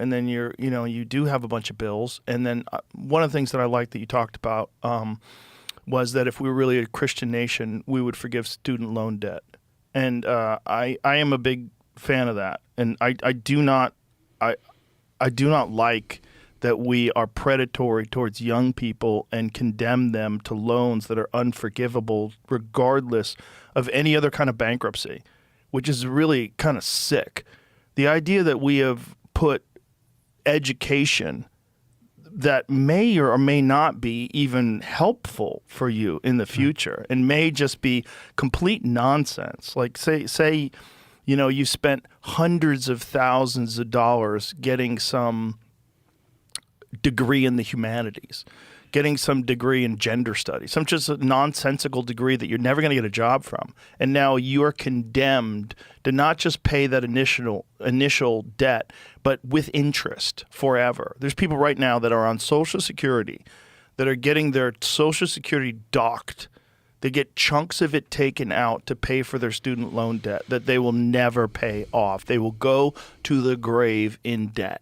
and then you do have a bunch of bills. And then one of the things that I liked that you talked about was that if we were really a Christian nation, we would forgive student loan debt. And I am a big fan of that. And I do not like that we are predatory towards young people and condemn them to loans that are unforgivable regardless of any other kind of bankruptcy, which is really kind of sick. The idea that we have put education that may or may not be even helpful for you in the future and may just be complete nonsense. Like say you spent hundreds of thousands of dollars getting some degree in the humanities, getting some degree in gender studies, some just a nonsensical degree that you're never going to get a job from. And now you're condemned to not just pay that initial debt, but with interest forever. There's people right now that are on Social Security that are getting their Social Security docked. They get chunks of it taken out to pay for their student loan debt that they will never pay off. They will go to the grave in debt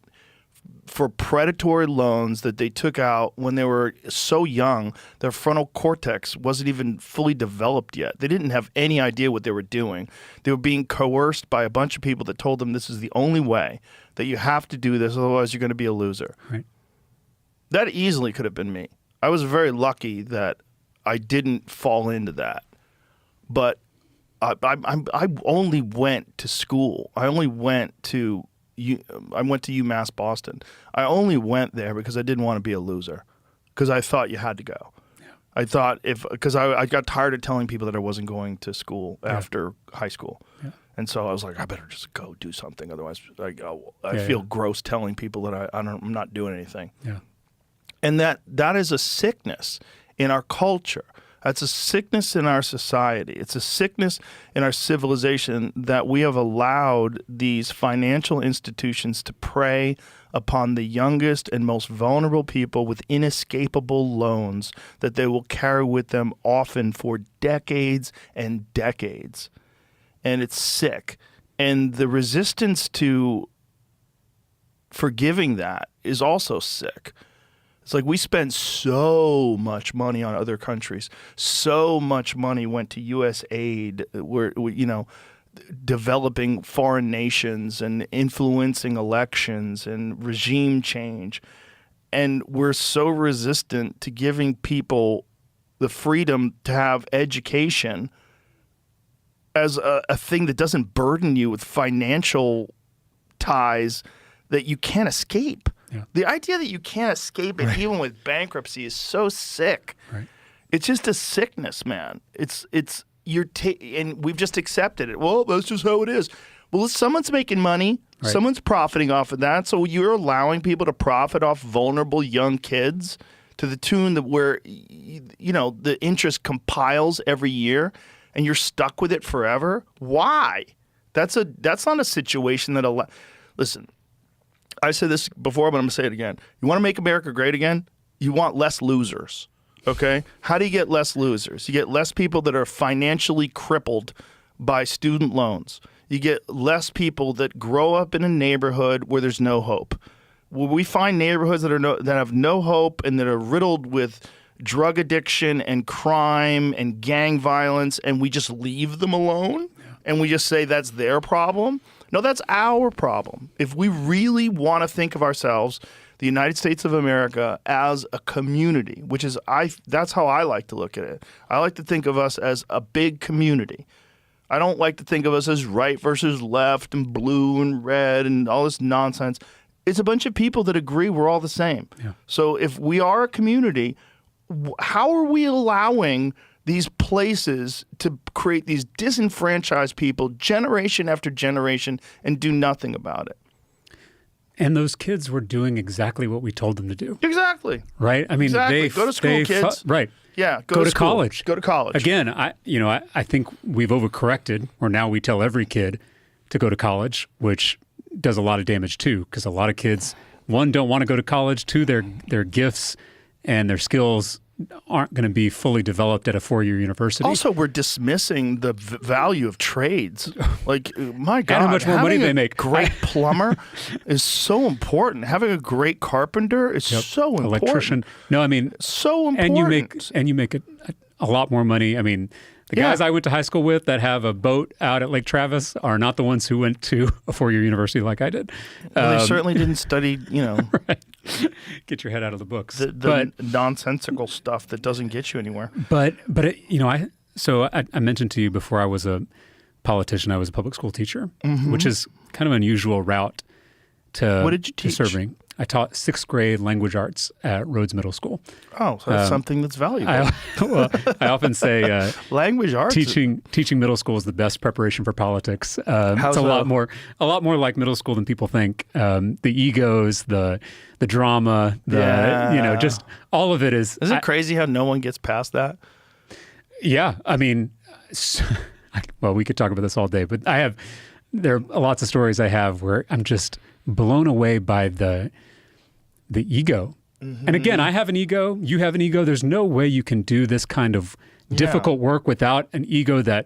for predatory loans that they took out when they were so young, their frontal cortex wasn't even fully developed yet. They didn't have any idea what they were doing. They were being coerced by a bunch of people that told them this is the only way, that you have to do this, otherwise you're going to be a loser. Right. That easily could have been me. I was very lucky that I didn't fall into that. But I only went to school. I went to UMass Boston. I only went there because I didn't want to be a loser, because I thought you had to go. Yeah. I thought because I got tired of telling people that I wasn't going to school after high school. Yeah. And so I was like, I better just go do something. Otherwise, I feel gross telling people that I'm not doing anything. Yeah. And that is a sickness in our culture. That's a sickness in our society. It's a sickness in our civilization that we have allowed these financial institutions to prey upon the youngest and most vulnerable people with inescapable loans that they will carry with them often for decades and decades. And it's sick. And the resistance to forgiving that is also sick. It's like we spend so much money on other countries. So much money went to U.S. aid, developing foreign nations and influencing elections and regime change. And we're so resistant to giving people the freedom to have education as a thing that doesn't burden you with financial ties that you can't escape. Yeah. The idea that you can't escape it even with bankruptcy is so sick. Right. It's just a sickness, man. And we've just accepted it. Well, that's just how it is. Well, someone's making money. Right. Someone's profiting off of that. So you're allowing people to profit off vulnerable young kids to the tune that where the interest compiles every year and you're stuck with it forever. Why? That's not a situation that listen. I said this before, but I'm going to say it again. You want to make America great again? You want less losers, okay? How do you get less losers? You get less people that are financially crippled by student loans. You get less people that grow up in a neighborhood where there's no hope. When we find neighborhoods that have no hope and that are riddled with drug addiction and crime and gang violence, and we just leave them alone, and we just say that's their problem. No, that's our problem. If we really want to think of ourselves, the United States of America, as a community, which is that's how I like to look at it. I like to think of us as a big community. I don't like to think of us as right versus left and blue and red and all this nonsense. It's a bunch of people that agree we're all the same. Yeah. So if we are a community, how are we allowing these places to create these disenfranchised people generation after generation and do nothing about it? And those kids were doing exactly what we told them to do. Exactly. Right? I mean, exactly. Go to school, kids. Right. Yeah. Go to college. Go to college. Again, I think we've overcorrected, where now we tell every kid to go to college, which does a lot of damage too, because a lot of kids, one, don't want to go to college, two, their gifts and their skills aren't going to be fully developed at a 4-year university. Also, we're dismissing the value of trades. Like, my God, how much more money having they a make. great plumber is so important. Having a great carpenter is so important. Electrician. No, I mean, so important. and you make a lot more money. I mean, the guys I went to high school with that have a boat out at Lake Travis are not the ones who went to a 4-year university like I did. Well, they certainly didn't study, Right. Get your head out of the books. the nonsensical stuff that doesn't get you anywhere. But I mentioned to you before I was a politician, I was a public school teacher, which is kind of an unusual route to, What did you teach? to serving. I taught 6th grade language arts at Rhodes Middle School. Oh, so that's something that's valuable. I often say Language arts. teaching middle school is the best preparation for politics. It's a lot more like middle school than people think. The egos, the drama, just all of it is. Isn't it crazy how no one gets past that? Yeah, I mean, well, we could talk about this all day, but there are lots of stories I have where I'm just blown away by the ego. And again, I have an ego, you have an ego. There's no way you can do this kind of difficult work without an ego that,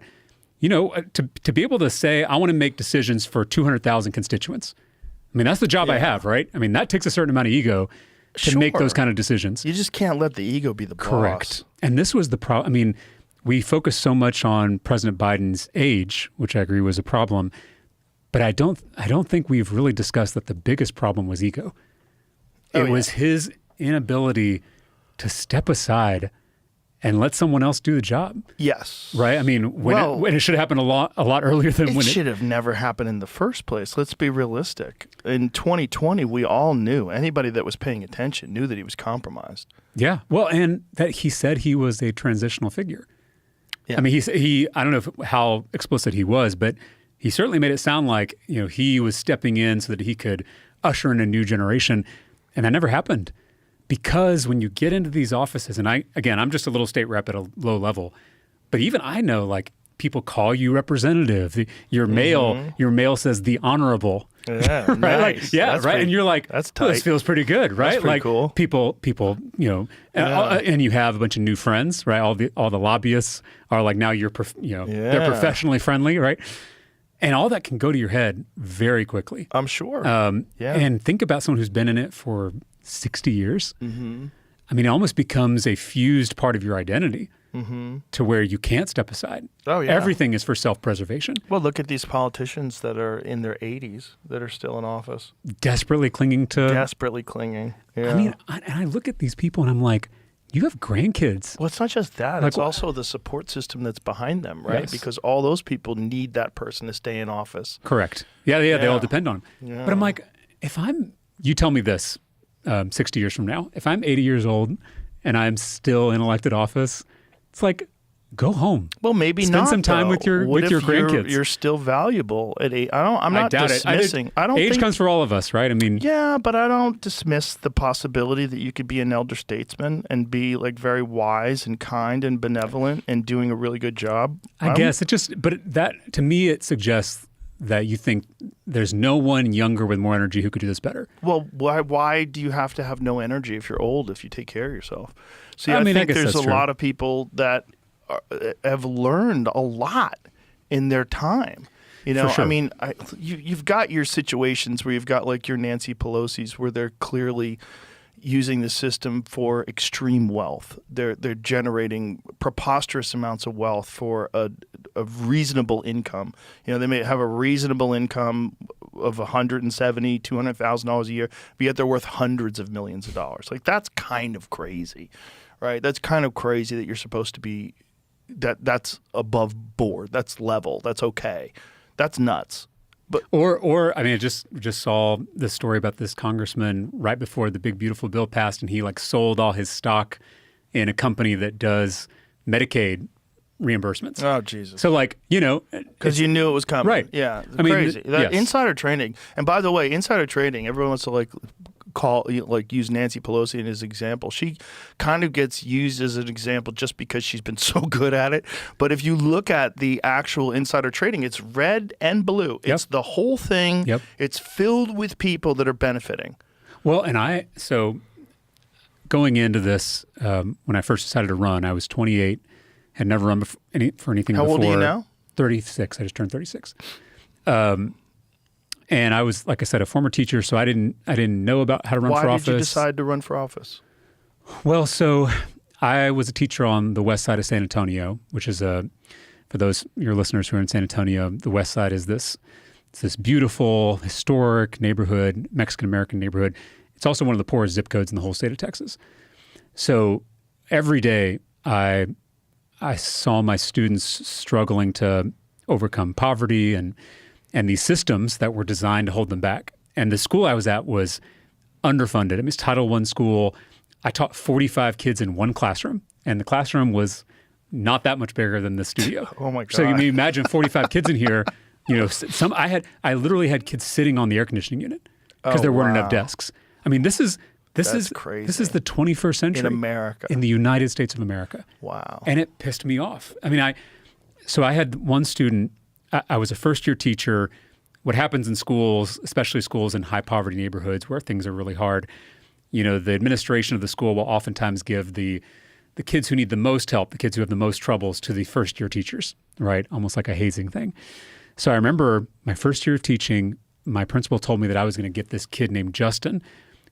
to be able to say, I want to make decisions for 200,000 constituents. I mean, that's the job I have, right? I mean, that takes a certain amount of ego to make those kind of decisions. You just can't let the ego be the boss. Correct. And this was the problem. I mean, we focus so much on President Biden's age, which I agree was a problem. But I don't think we've really discussed that the biggest problem was ego. It was his inability to step aside and let someone else do the job. Yes. Right? I mean, when it should have happened a lot earlier than when it should have never happened in the first place. Let's be realistic. In 2020, we all knew, anybody that was paying attention knew that he was compromised. Yeah. Well, and that he said he was a transitional figure. Yeah. I mean, he I don't know how explicit he was, but he certainly made it sound like, he was stepping in so that he could usher in a new generation. And that never happened. Because when you get into these offices, and I'm just a little state rep at a low level, but even I know, like, people call you representative. Your mail says the honorable. Yeah, right? nice. Right. And you're like, that's tight. This feels pretty good, right? That's pretty like cool. People, and you have a bunch of new friends, right? All the lobbyists are like, now they're professionally friendly, right? And all that can go to your head very quickly. I'm sure. And think about someone who's been in it for 60 years. Mm-hmm. I mean, it almost becomes a fused part of your identity to where you can't step aside. Oh, yeah. Everything is for self-preservation. Well, look at these politicians that are in their 80s that are still in office. Desperately clinging. Yeah. I mean, I look at these people and I'm like, you have grandkids. Well, it's not just that. It's also the support system that's behind them, right? Yes. Because all those people need that person to stay in office. Correct. Yeah, they all depend on him. Yeah. But I'm like, you tell me this 60 years from now, if I'm 80 years old and I'm still in elected office, it's like, go home. Well, maybe Spend not. some time though. with your grandkids. You're still valuable at 8. I'm not dismissing. Age comes for all of us, right? I mean, yeah, but I don't dismiss the possibility that you could be an elder statesman and be like very wise and kind and benevolent and doing a really good job. I guess but that to me it suggests that you think there's no one younger with more energy who could do this better. Well, why do you have to have no energy if you're old, if you take care of yourself? See, I mean, think I guess there's that's a true. lot of people that have learned a lot in their time. For sure. I mean, you've got your situations where you've got like your Nancy Pelosi's where they're clearly using the system for extreme wealth. They're generating preposterous amounts of wealth for a reasonable income. They may have a reasonable income of $170,000, $200,000 a year, but yet they're worth hundreds of millions of dollars. Like, that's kind of crazy, right? That's kind of crazy that you're supposed to be that's above board. That's level. That's okay. That's nuts. But or I mean, I just saw the story about this congressman right before the big beautiful bill passed, and he like sold all his stock in a company that does Medicaid reimbursements. Oh, Jesus. So like, because you knew it was coming. Right. Yeah. I mean, crazy. yes. Insider trading. And by the way, insider trading, everyone wants to use Nancy Pelosi as an example. She kind of gets used as an example just because she's been so good at it. But if you look at the actual insider trading, it's red and blue. It's the whole thing. Yep. It's filled with people that are benefiting. Well, and so going into this, when I first decided to run, I was 28, had never run for anything How before. old are you now? 36. I just turned 36. And I was, like I said, a former teacher, so I didn't know about how to run for office. Why did you decide to run for office? Well, so I was a teacher on the west side of San Antonio, which is for those your listeners who are in San Antonio, the west side is this beautiful, historic neighborhood, Mexican-American neighborhood. It's also one of the poorest zip codes in the whole state of Texas. So every day I saw my students struggling to overcome poverty and these systems that were designed to hold them back. And the school I was at was underfunded. I mean, it's Title I school. I taught 45 kids in one classroom, and the classroom was not that much bigger than the studio. Oh my God. So you can imagine 45 kids in here. I literally had kids sitting on the air conditioning unit because there weren't enough desks. I mean, this is crazy. This is the 21st century In America. in the United States of America. Wow. And it pissed me off. I mean, I had one student. I was a first-year teacher. What happens in schools, especially schools in high-poverty neighborhoods where things are really hard, the administration of the school will oftentimes give the kids who need the most help, the kids who have the most troubles, to the first-year teachers, right? Almost like a hazing thing. So I remember my first year of teaching, my principal told me that I was going to get this kid named Justin,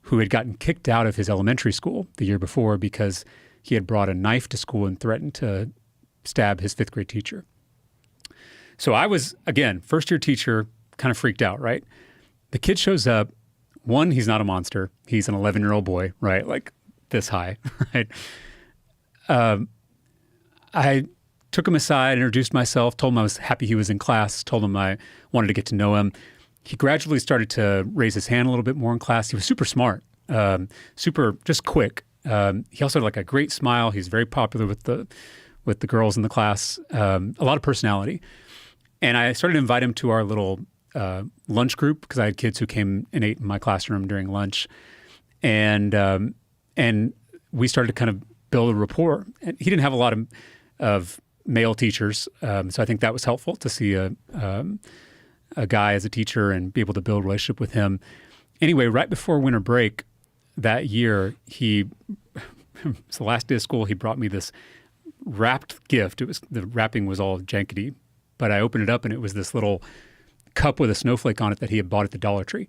who had gotten kicked out of his elementary school the year before because he had brought a knife to school and threatened to stab his fifth grade teacher. So I was, again, first-year teacher, kind of freaked out, right? The kid shows up. One, he's not a monster. He's an 11-year-old boy, right? Like this high, right? I took him aside, introduced myself, told him I was happy he was in class, told him I wanted to get to know him. He gradually started to raise his hand a little bit more in class. He was super smart, super just quick. He also had like a great smile. He's very popular with the girls in the class, a lot of personality. And I started to invite him to our little lunch group because I had kids who came and ate in my classroom during lunch. And we started to kind of build a rapport. And he didn't have a lot of male teachers, so I think that was helpful to see a guy as a teacher and be able to build a relationship with him. Anyway, right before winter break that year, it's the last day of school, he brought me this wrapped gift. The wrapping was all jankety, but I opened it up and it was this little cup with a snowflake on it that he had bought at the Dollar Tree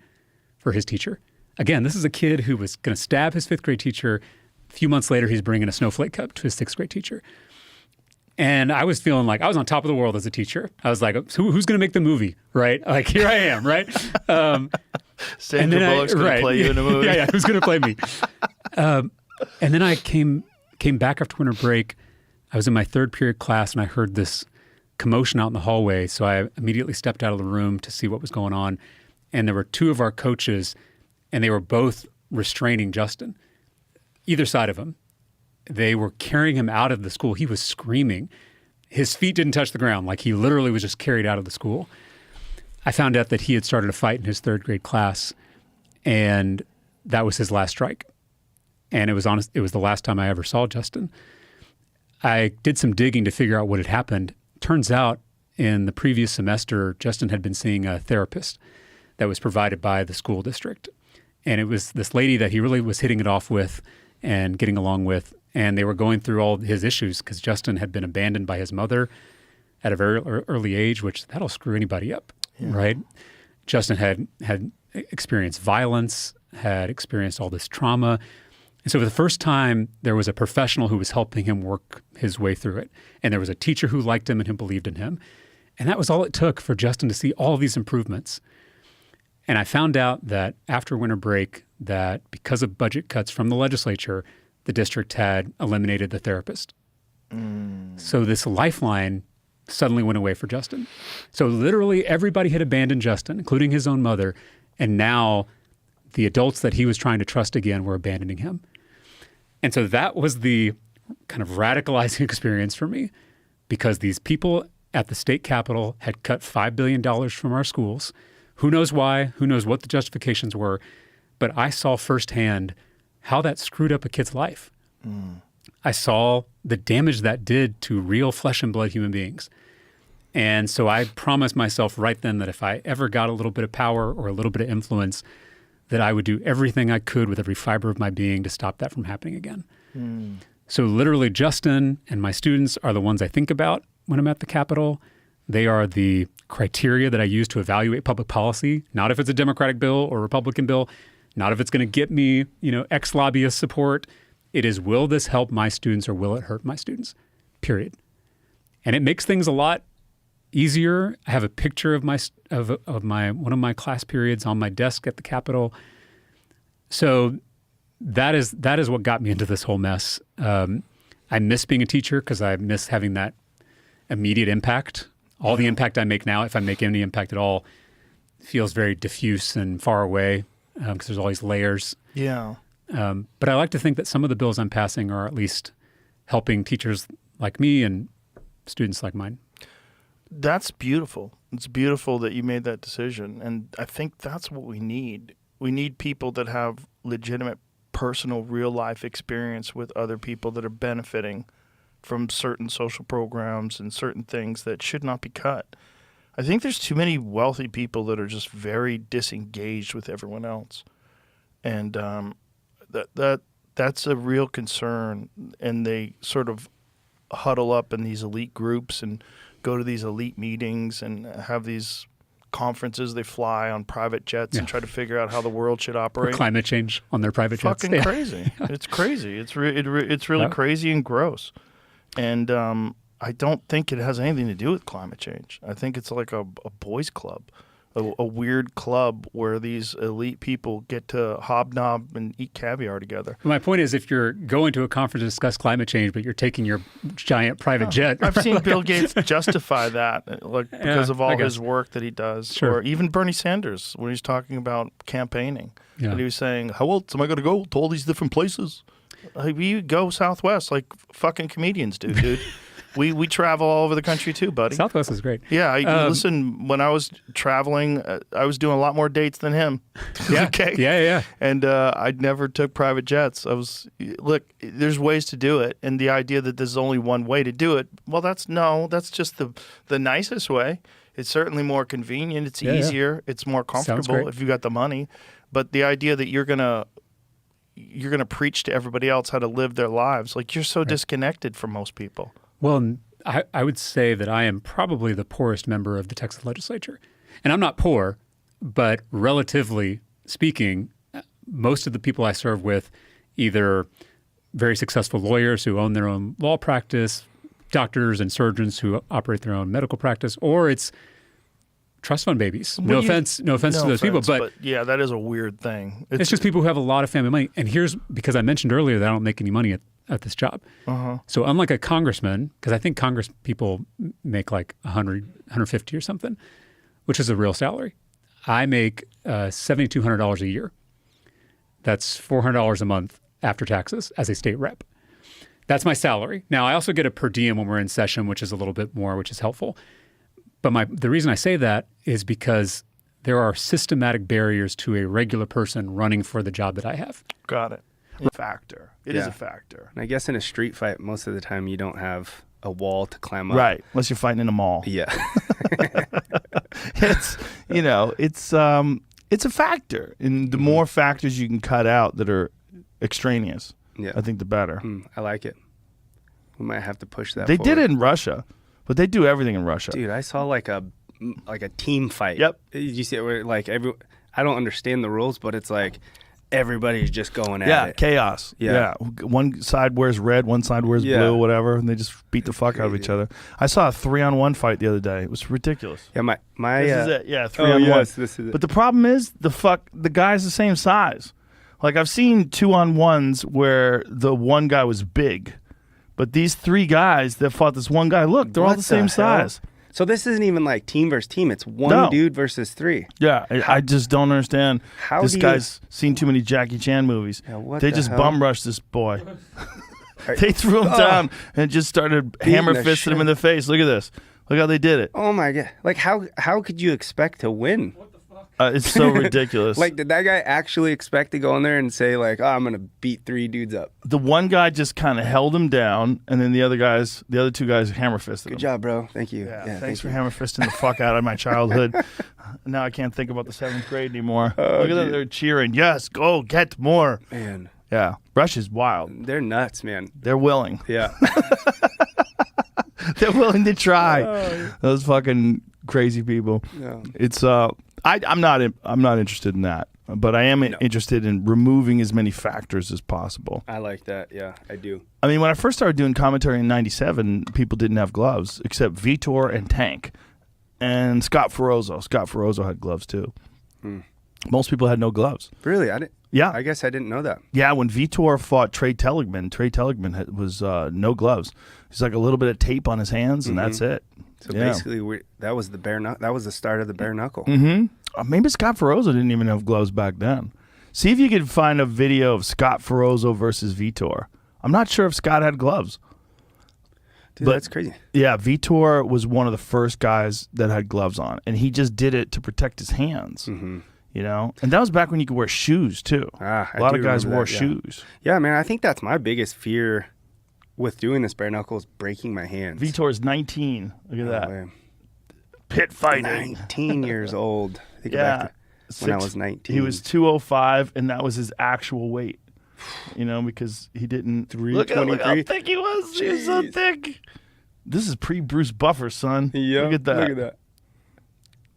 for his teacher. Again, this is a kid who was going to stab his fifth grade teacher. A few months later, he's bringing a snowflake cup to his sixth grade teacher. And I was feeling like I was on top of the world as a teacher. I was like, who's going to make the movie, right? Like, here I am, right? Sandra Bullock's going to play you in a movie. Yeah, who's going to play me? And then I came back after winter break. I was in my third period class, and I heard this commotion out in the hallway. So I immediately stepped out of the room to see what was going on. And there were two of our coaches, and they were both restraining Justin, either side of him. They were carrying him out of the school. He was screaming. His feet didn't touch the ground. Like he literally was just carried out of the school. I found out that he had started a fight in his third grade class, and that was his last strike. And it was the last time I ever saw Justin. I did some digging to figure out what had happened. Turns out in the previous semester, Justin had been seeing a therapist that was provided by the school district. And it was this lady that he really was hitting it off with and getting along with. And they were going through all his issues because Justin had been abandoned by his mother at a very early age, which that'll screw anybody up, right? Justin had experienced violence, had experienced all this trauma. And so for the first time, there was a professional who was helping him work his way through it. And there was a teacher who liked him and who believed in him. And that was all it took for Justin to see all these improvements. And I found out that after winter break, that because of budget cuts from the legislature, the district had eliminated the therapist. So this lifeline suddenly went away for Justin. So literally everybody had abandoned Justin, including his own mother, and now the adults that he was trying to trust again were abandoning him. And so that was the kind of radicalizing experience for me, because these people at the state capitol had cut $5 billion from our schools. Who knows why? Who knows what the justifications were? But I saw firsthand how that screwed up a kid's life. I saw the damage that did to real flesh and blood human beings. And so I promised myself right then that if I ever got a little bit of power or a little bit of influence, that I would do everything I could with every fiber of my being to stop that from happening again. So literally Justin and my students are the ones I think about when I'm at the Capitol. They are the criteria that I use to evaluate public policy, not if it's a Democratic bill or Republican bill, not if it's going to get me, ex-lobbyist support. It is, will this help my students or will it hurt my students? Period. And it makes things a lot easier. I have a picture of one of my class periods on my desk at the Capitol. So that is what got me into this whole mess. I miss being a teacher because I miss having that immediate impact. All the impact I make now, if I make any impact at all, feels very diffuse and far away because there's all these layers. Yeah. But I like to think that some of the bills I'm passing are at least helping teachers like me and students like mine. That's beautiful. It's beautiful that you made that decision. And I think that's what we need. We need people that have legitimate personal real life experience with other people that are benefiting from certain social programs and certain things that should not be cut. I think there's too many wealthy people that are just very disengaged with everyone else. And that's a real concern. And they sort of huddle up in these elite groups and go to these elite meetings and have these conferences. They fly on private jets and try to figure out how the world should operate. Or climate change on their private jets. Fucking crazy. It's crazy. It's really crazy and gross. And I don't think it has anything to do with climate change. I think it's like a boys club, a weird club where these elite people get to hobnob and eat caviar together. My point is, if you're going to a conference to discuss climate change, but you're taking your giant private jet. I've seen Bill Gates justify that because of all his work that he does. Sure. Or even Bernie Sanders when he's talking about campaigning. Yeah. And he was saying, how else am I going to go to all these different places? We go Southwest like fucking comedians do, dude. We travel all over the country too, buddy. Southwest is great. Yeah, listen, when I was traveling, I was doing a lot more dates than him. Yeah. Okay. Yeah. And I never took private jets. Look, there's ways to do it. And the idea that there's only one way to do it, well, that's just the nicest way. It's certainly more convenient. It's easier. It's more comfortable if you got the money. But the idea that you're gonna preach to everybody else how to live their lives, like you're so disconnected from most people. Well, I would say that I am probably the poorest member of the Texas legislature. And I'm not poor, but relatively speaking, most of the people I serve with, either very successful lawyers who own their own law practice, doctors and surgeons who operate their own medical practice, or it's trust fund babies. No offense to those people, but yeah, that is a weird thing. It's just people who have a lot of family money. And here's, because I mentioned earlier that I don't make any money at this job. So unlike a congressman, because I think Congress people make like 100, 150 or something, which is a real salary. I make $7,200 a year. That's $400 a month after taxes as a state rep. That's my salary. Now, I also get a per diem when we're in session, which is a little bit more, which is helpful. But the reason I say that is because there are systematic barriers to a regular person running for the job that I have. Got it. It's a factor. It is a factor. And I guess in a street fight, most of the time you don't have a wall to climb up. Right. Unless you're fighting in a mall. Yeah. It's a factor. And the more factors you can cut out that are extraneous, I think the better. I like it. We might have to push that They forward. did it in Russia, but they do everything in Russia. Dude, I saw like a team fight. Yep. You see it where like I don't understand the rules, but it's like everybody's just going at it. Yeah, chaos. Yeah. One side wears red, one side wears blue, whatever, and they just beat the fuck out of each other. I saw a 3-on-1 fight the other day. It was ridiculous. Yeah, my This is it. Yeah, 3-on-1. Yes, this is it. But the problem is the guy's the same size. Like I've seen 2-on-1s where the one guy was big, but these three guys that fought this one guy, look, they're all the same size. So this isn't even like team versus team. It's one dude versus three. Yeah, I just don't understand. How this guy's seen too many Jackie Chan movies. Yeah, what they the just hell? bum rushed this boy. They threw him down and just started hammer fisting him in the face. Look at this. Look how they did it. Oh my God. Like how could you expect to win? What the fuck? It's so ridiculous. Like, did that guy actually expect to go in there and say like, "Oh, I'm gonna beat 3 dudes up"? The one guy just kind of held him down, and then the other 2 guys hammer fisted him. Good job, bro. Thank you. Yeah, thanks for hammer fisting the fuck out of my childhood. Now I can't think about the 7th grade anymore. Look at them, they're cheering. Yes, go get more. Man, Yeah, Russia's wild. they're nuts, man. They're willing. Yeah. They're willing to try. Those fucking crazy people. Yeah. It's I'm not interested in that, but I am interested in removing as many factors as possible. I like that. Yeah, I do. I mean, when I first started doing commentary in '97, people didn't have gloves except Vitor and Tank, and Scott Ferozzo. Scott Ferozzo had gloves too. Most people had no gloves. Really? I didn't. Yeah. I guess I didn't know that. Yeah, when Vitor fought Trey Telligman was no gloves. He's like a little bit of tape on his hands, and that's it. So basically, that was the bare knuckle. That was the start of the bare knuckle. Maybe Scott Ferozzo didn't even have gloves back then. See if you could find a video of Scott Ferozzo versus Vitor. I'm not sure if Scott had gloves. Dude, But- that's crazy. Yeah, Vitor was one of the first guys that had gloves on, and he just did it to protect his hands. You know, and that was back when you could wear shoes too. I A lot do of guys remember wore that, yeah. shoes. Yeah, man. I think that's my biggest fear with doing this bare knuckle is breaking my hands. Vitor's 19. Look at No that. way. Pit fighting. 19 years old. Think Yeah. back to when I was 19. He was 205, and that was his actual weight. You know, because he didn't. Look how 323. thick he was. He was so Jeez. thick. This is pre-Bruce Buffer, son. Yeah. Look at that. Look at that.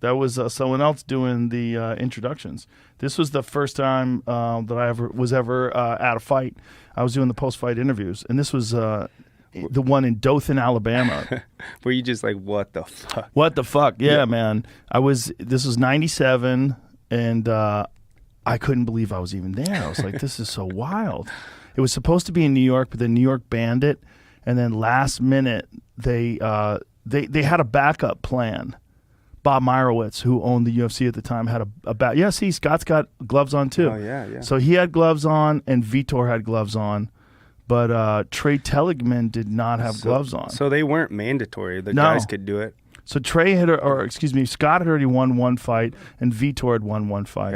That was someone else doing the introductions. This was the first time that I was ever at a fight. I was doing the post-fight interviews, and this was the one in Dothan, Alabama. Were you just like, what the fuck? What the fuck? Yeah, man. This was 97, and I couldn't believe I was even there. I was like, this is so wild. It was supposed to be in New York, but then New York banned it, and then last minute they had a backup plan. Bob Meyerowitz, who owned the UFC at the time, had a yeah, see, Scott's got gloves on too. Oh, yeah. So he had gloves on, and Vitor had gloves on, but Trey Telligman did not have gloves on. So they weren't mandatory. The No. guys could do it. So Scott had already won one fight, and Vitor had won one fight.